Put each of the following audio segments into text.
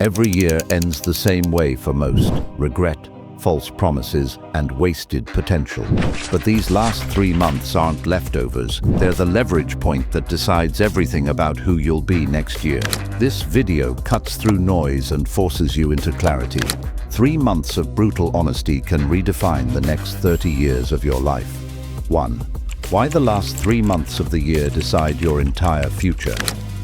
Every year ends the same way for most: regret, false promises, and wasted potential. But these last 3 months aren't leftovers. They're the leverage point that decides everything about who you'll be next year. This video cuts through noise and forces you into clarity. 3 months of brutal honesty can redefine the next 30 years of your life. 1. Why the last 3 months of the year decide your entire future.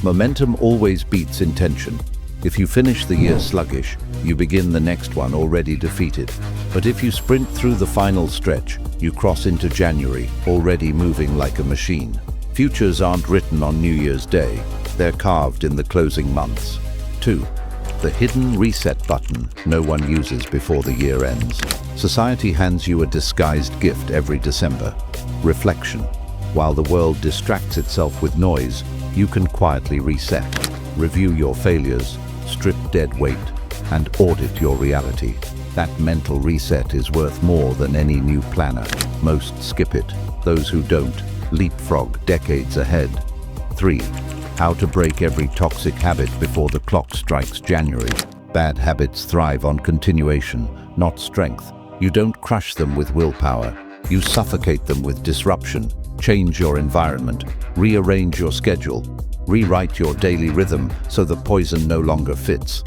Momentum always beats intention. If you finish the year sluggish, you begin the next one already defeated. But if you sprint through the final stretch, you cross into January, already moving like a machine. Futures aren't written on New Year's Day. They're carved in the closing months. 2. The hidden reset button no one uses before the year ends. Society hands you a disguised gift every December: reflection. While the world distracts itself with noise, you can quietly reset. Review your failures, strip dead weight, and audit your reality. That mental reset is worth more than any new planner. Most skip it. Those who don't leapfrog decades ahead. 3. How to break every toxic habit before the clock strikes January. Bad habits thrive on continuation, not strength. You don't crush them with willpower. You suffocate them with disruption. Change your environment. Rearrange your schedule. Rewrite your daily rhythm so the poison no longer fits.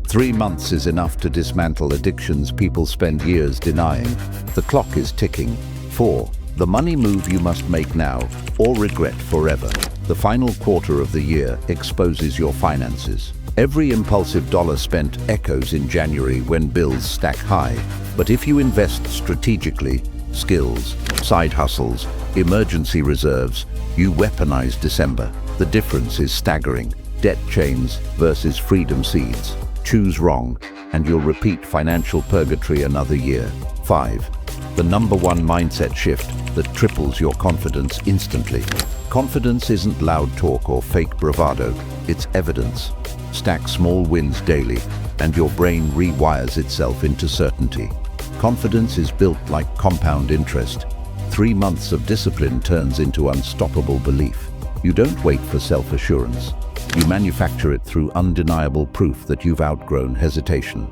3 months is enough to dismantle addictions people spend years denying. The clock is ticking. 4. The money move you must make now, or regret forever. The final quarter of the year exposes your finances. Every impulsive dollar spent echoes in January when bills stack high. But if you invest strategically, skills, side hustles, emergency reserves, you weaponize December. The difference is staggering. Debt chains versus freedom seeds. Choose wrong, and you'll repeat financial purgatory another year. 5. The #1 mindset shift that triples your confidence instantly. Confidence isn't loud talk or fake bravado. It's evidence. Stack small wins daily, and your brain rewires itself into certainty. Confidence is built like compound interest. 3 months of discipline turns into unstoppable belief. You don't wait for self-assurance. You manufacture it through undeniable proof that you've outgrown hesitation.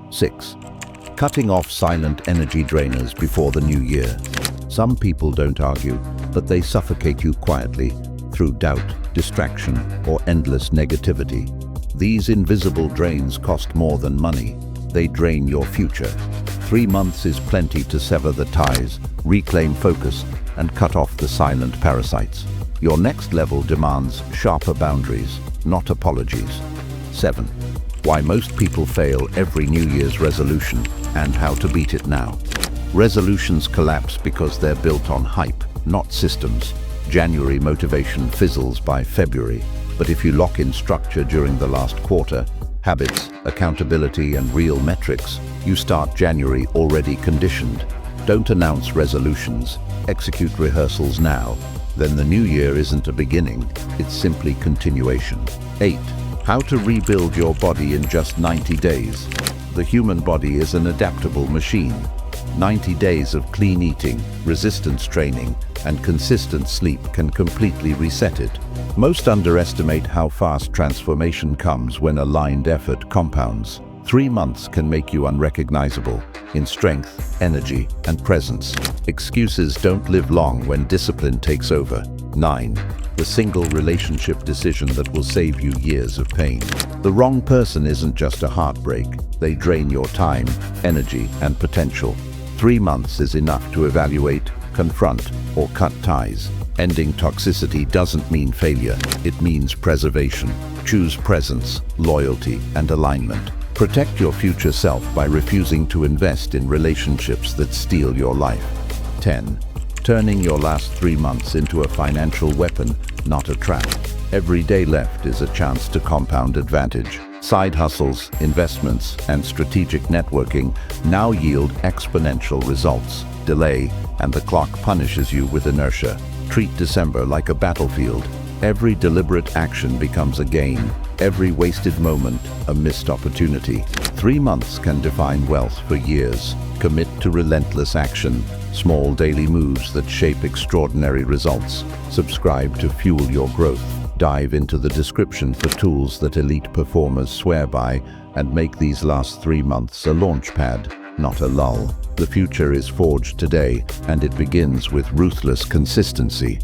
6. Cutting off silent energy drainers before the new year. Some people don't argue, but they suffocate you quietly through doubt, distraction, or endless negativity. These invisible drains cost more than money. They drain your future. 3 months is plenty to sever the ties, reclaim focus, and cut off the silent parasites. Your next level demands sharper boundaries, not apologies. 7. Why most people fail every New Year's resolution and how to beat it now. Resolutions collapse because they're built on hype, not systems. January motivation fizzles by February, but if you lock in structure during the last quarter, habits, accountability, and real metrics, you start January already conditioned. Don't announce resolutions, execute rehearsals now. Then the new year isn't a beginning, it's simply continuation. 8. How to rebuild your body in just 90 days. The human body is an adaptable machine. 90 days of clean eating, resistance training, and consistent sleep can completely reset it. Most underestimate how fast transformation comes when aligned effort compounds. 3 months can make you unrecognizable in strength, energy, and presence. Excuses don't live long when discipline takes over. 9. The single relationship decision that will save you years of pain. The wrong person isn't just a heartbreak. They drain your time, energy, and potential. 3 months is enough to evaluate, confront, or cut ties. Ending toxicity doesn't mean failure. It means preservation. Choose presence, loyalty, and alignment. Protect your future self by refusing to invest in relationships that steal your life. 10. Turning your last 3 months into a financial weapon, not a trap. Every day left is a chance to compound advantage. Side hustles, investments, and strategic networking now yield exponential results. Delay, and the clock punishes you with inertia. Treat December like a battlefield. Every deliberate action becomes a gain. Every wasted moment, a missed opportunity. 3 months can define wealth for years. Commit to relentless action. Small daily moves that shape extraordinary results. Subscribe to fuel your growth. Dive into the description for tools that elite performers swear by and make these last 3 months a launchpad, not a lull. The future is forged today, and it begins with ruthless consistency.